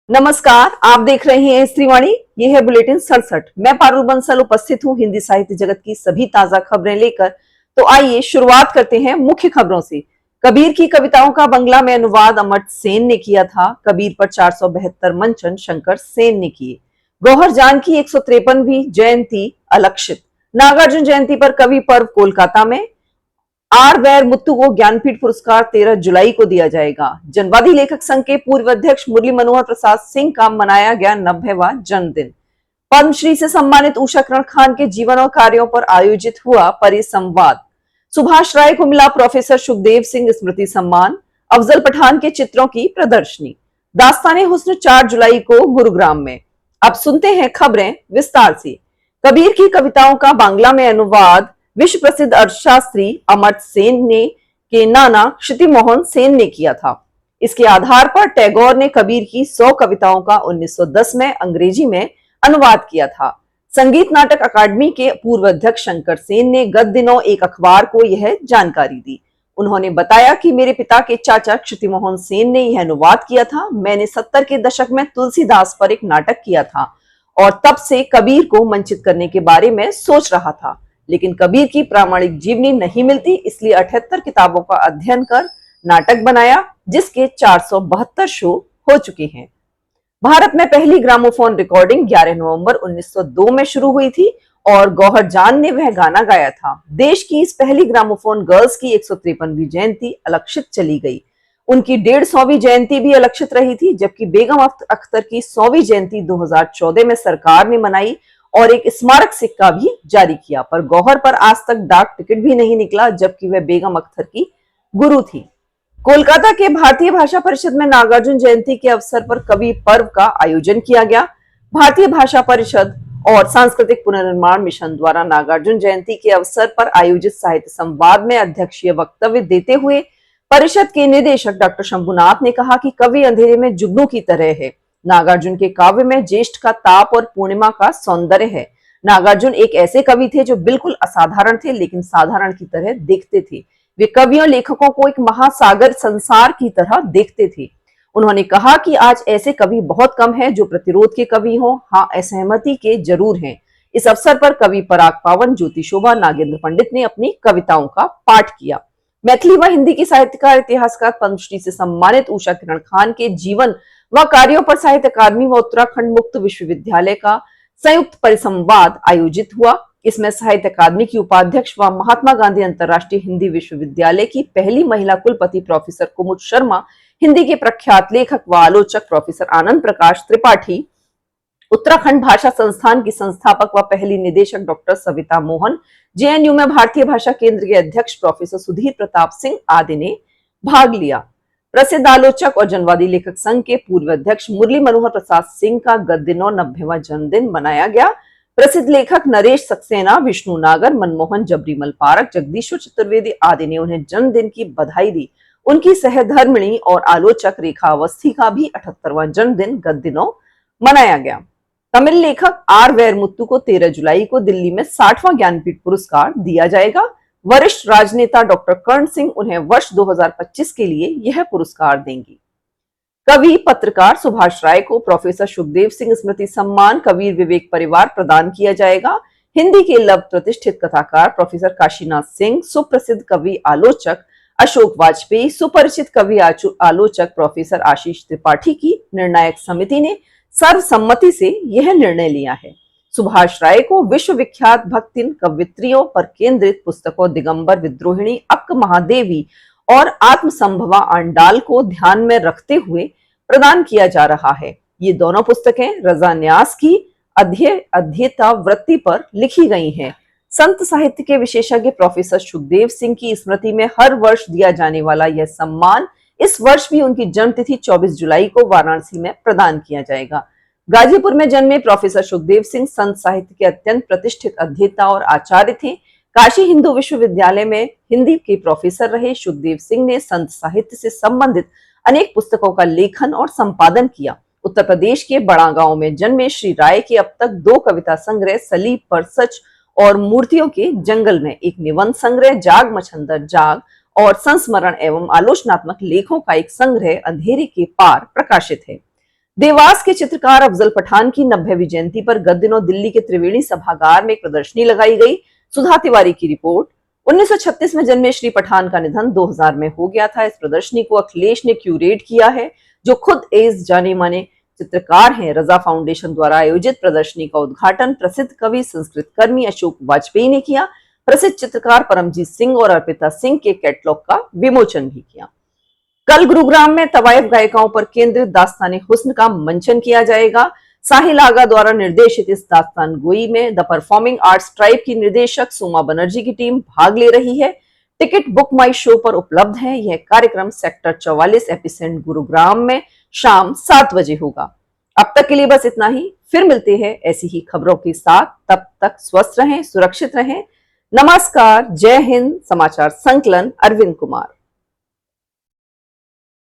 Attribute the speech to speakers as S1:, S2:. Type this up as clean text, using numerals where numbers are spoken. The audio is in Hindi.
S1: नमस्कार, आप देख रहे हैं स्त्रीवाणी। ये है बुलेटिन 67। मैं पारुल बंसल उपस्थित हूँ हिंदी साहित्य जगत की सभी ताजा खबरें लेकर। तो आइए शुरुआत करते हैं मुख्य खबरों से। कबीर की कविताओं का बंगला में अनुवाद अमर्त्य सेन ने किया था। कबीर पर 472 मंचन शंकर सेन ने किए। गौहर जान की 153वीं जयंती अलक्षित। नागार्जुन जयंती पर कवि पर्व कोलकाता में। आर वैर मुत्तु को ज्ञानपीठ पुरस्कार 13 जुलाई को दिया जाएगा। जनवादी लेखक संघ के पूर्व अध्यक्ष मुरली मनोहर प्रसाद सिंह का मनाया गया 90वां जन्मदिन। पद्मश्री से सम्मानित उषा किरण खान के जीवन और कार्यों पर आयोजित हुआ परिसंवाद। सुभाष राय को मिला प्रोफेसर सुखदेव सिंह स्मृति सम्मान। अफजल पठान के चित्रों की प्रदर्शनी। दास्ताने हुस्न 4 जुलाई को गुरुग्राम में। अब सुनते हैं खबरें विस्तार से। कबीर की कविताओं का बांग्ला में अनुवाद विश्व प्रसिद्ध अर्थशास्त्री अमर्त्य सेन ने के नाना क्षिति मोहन सेन ने किया था। इसके आधार पर टैगोर ने कबीर की 100 कविताओं का 1910 में अंग्रेजी में अनुवाद किया था। संगीत नाटक अकादमी के पूर्व अध्यक्ष शंकर सेन ने गत दिनों एक अखबार को यह जानकारी दी। उन्होंने बताया कि मेरे पिता के चाचा क्षिति मोहन सेन ने यह अनुवाद किया था। मैंने 70 के दशक में तुलसीदास पर एक नाटक किया था और तब से कबीर को मंचित करने के बारे में सोच रहा था, लेकिन कबीर की प्रामाणिक जीवनी नहीं मिलती, इसलिए 78 किताबों का अध्ययन कर नाटक बनाया, जिसके 472 शो हो चुके हैं। भारत में पहली ग्रामोफोन रिकॉर्डिंग 11 नवंबर 1902 में शुरू हुई थी और गौहर जान ने वह गाना गाया था। देश की इस पहली ग्रामोफोन गर्ल्स की 153वीं जयंती अलक्षित चली गई। उनकी 150वीं जयंती भी अलक्षित रही थी, जबकि बेगम अख्तर की 100वीं जयंती 2014 में सरकार ने मनाई और एक स्मारक सिक्का भी जारी किया, पर गौहर पर आज तक डाक टिकट भी नहीं निकला, जबकि वह बेगम अख्तर की गुरु थी। कोलकाता के भारतीय भाषा परिषद में नागार्जुन जयंती के अवसर पर कवि पर्व का आयोजन किया गया। भारतीय भाषा परिषद और सांस्कृतिक पुनर्निर्माण मिशन द्वारा नागार्जुन जयंती के अवसर पर आयोजित साहित्य संवाद में अध्यक्षीय वक्तव्य देते हुए परिषद के निदेशक डॉक्टर शंभुनाथ ने कहा कि कवि अंधेरे में जुगनू की तरह है। नागार्जुन के काव्य में ज्येष्ठ का ताप और पूर्णिमा का सौंदर्य है। नागार्जुन एक ऐसे कवि थे जो बिल्कुल असाधारण थे, लेकिन साधारण की तरह देखते थे। वे कवियों लेखकों को एक महासागर संसार की तरह देखते थे। उन्होंने कहा कि आज ऐसे कवि बहुत कम हैं जो प्रतिरोध के कवि हों। हाँ, असहमति के जरूर हैं। इस अवसर पर कवि पराग पावन, ज्योति शोभा, नागेंद्र पंडित ने अपनी कविताओं का पाठ किया। मैथिली व हिंदी की साहित्यकार, इतिहासकार, पद्मश्री से सम्मानित उषा किरण खान के जीवन व कार्यों पर साहित्य अकादमी व उत्तराखंड मुक्त विश्वविद्यालय का संयुक्त परिसंवाद आयोजित हुआ। इसमें साहित्य अकादमी की उपाध्यक्ष व महात्मा गांधी अंतर्राष्ट्रीय हिंदी विश्वविद्यालय की पहली महिला कुलपति प्रोफेसर कुमुद शर्मा, हिंदी के प्रख्यात लेखक व आलोचक प्रोफेसर आनंद प्रकाश त्रिपाठी, उत्तराखंड भाषा संस्थान की संस्थापक व पहली निदेशक डॉक्टर सविता मोहन, जेएनयू में भारतीय भाषा केंद्र के अध्यक्ष प्रोफेसर सुधीर प्रताप सिंह आदि ने भाग लिया। प्रसिद्ध आलोचक और जनवादी लेखक संघ के पूर्व अध्यक्ष मुरली मनोहर प्रसाद सिंह का गत दिनों 90वां जन्मदिन मनाया गया। प्रसिद्ध लेखक नरेश सक्सेना, विष्णु नागर, मनमोहन, जबरीमल पारक, जगदीश्वर चतुर्वेदी आदि ने उन्हें जन्मदिन की बधाई दी। उनकी सहधर्मिणी और आलोचक रेखा अवस्थी का भी 78वां जन्मदिन गत दिनों मनाया गया। तमिल लेखक आर वैर मुत्तु को 13 जुलाई को दिल्ली में 60वां ज्ञानपीठ पुरस्कार दिया जाएगा। वरिष्ठ राजनेता डॉक्टर कर्ण सिंह उन्हें वर्ष 2025 के लिए यह पुरस्कार देंगी। कवि पत्रकार सुभाष राय को प्रोफेसर सुखदेव सिंह स्मृति सम्मान कबीर विवेक परिवार प्रदान किया जाएगा। हिंदी के लव प्रतिष्ठित कथाकार प्रोफेसर काशीनाथ सिंह, सुप्रसिद्ध कवि आलोचक अशोक वाजपेयी, सुपरिचित कवि आलोचक प्रोफेसर आशीष त्रिपाठी की निर्णायक समिति ने सर्वसम्मति से यह निर्णय लिया है। सुभाष राय को विश्वविख्यात भक्तिन कवित्रियों पर केंद्रित पुस्तकों दिगंबर विद्रोहिणी, अक्क महादेवी और आत्मसंभवा आंडाल को ध्यान में रखते हुए प्रदान किया जा रहा है। ये दोनों पुस्तकें रजा न्यास की अध्येता वृत्ति पर लिखी गई हैं। संत साहित्य के विशेषज्ञ प्रोफेसर सुखदेव सिंह की स्मृति में हर वर्ष दिया जाने वाला यह सम्मान इस वर्ष भी उनकी जन्मतिथि 24 जुलाई को वाराणसी में प्रदान किया जाएगा। गाजीपुर में जन्मे प्रोफेसर सुखदेव सिंह संत साहित्य के अत्यंत प्रतिष्ठित अध्येता और आचार्य थे। काशी हिंदू विश्वविद्यालय में हिंदी के प्रोफेसर रहे सुखदेव सिंह ने संत साहित्य से संबंधित अनेक पुस्तकों का लेखन और संपादन किया। उत्तर प्रदेश के बड़ा गांव में जन्मे श्री राय के अब तक 2 कविता संग्रह सलीब पर सच और मूर्तियों के जंगल में, एक निबंध संग्रह जाग मछंदर जाग और संस्मरण एवं आलोचनात्मक लेखों का एक संग्रह अंधेरे के पार प्रकाशित है। देवास के चित्रकार अफजल पठान की 90वीं जयंती पर गत दिनों दिल्ली के त्रिवेणी सभागार में एक प्रदर्शनी लगाई गई। सुधा तिवारी की रिपोर्ट। 1936 में जन्मे श्री पठान का निधन 2000 में हो गया था। इस प्रदर्शनी को अखिलेश ने क्यूरेट किया है, जो खुद एक जाने माने चित्रकार हैं। रजा फाउंडेशन द्वारा आयोजित प्रदर्शनी का उद्घाटन प्रसिद्ध कवि संस्कृत कर्मी अशोक वाजपेयी ने किया। प्रसिद्ध चित्रकार परमजीत सिंह और अर्पिता सिंह के कैटलॉग का विमोचन भी किया। कल गुरुग्राम में तवायफ गायिकाओं पर केंद्रित दास्ताने हुस्न का मंचन किया जाएगा। साहिल आगा द्वारा निर्देशित इस दास्तान गोई में द परफॉर्मिंग आर्ट्स ट्राइब की निर्देशक सोमा बनर्जी की टीम भाग ले रही है। टिकट बुक माई शो पर उपलब्ध है। यह कार्यक्रम सेक्टर 44 एपिसेंट गुरुग्राम में शाम 7 बजे होगा। अब तक के लिए बस इतना ही। फिर मिलते हैं ऐसी ही खबरों के साथ। तब तक स्वस्थ रहें, सुरक्षित रहें। नमस्कार। जय हिंद। समाचार संकलन अरविंद कुमार।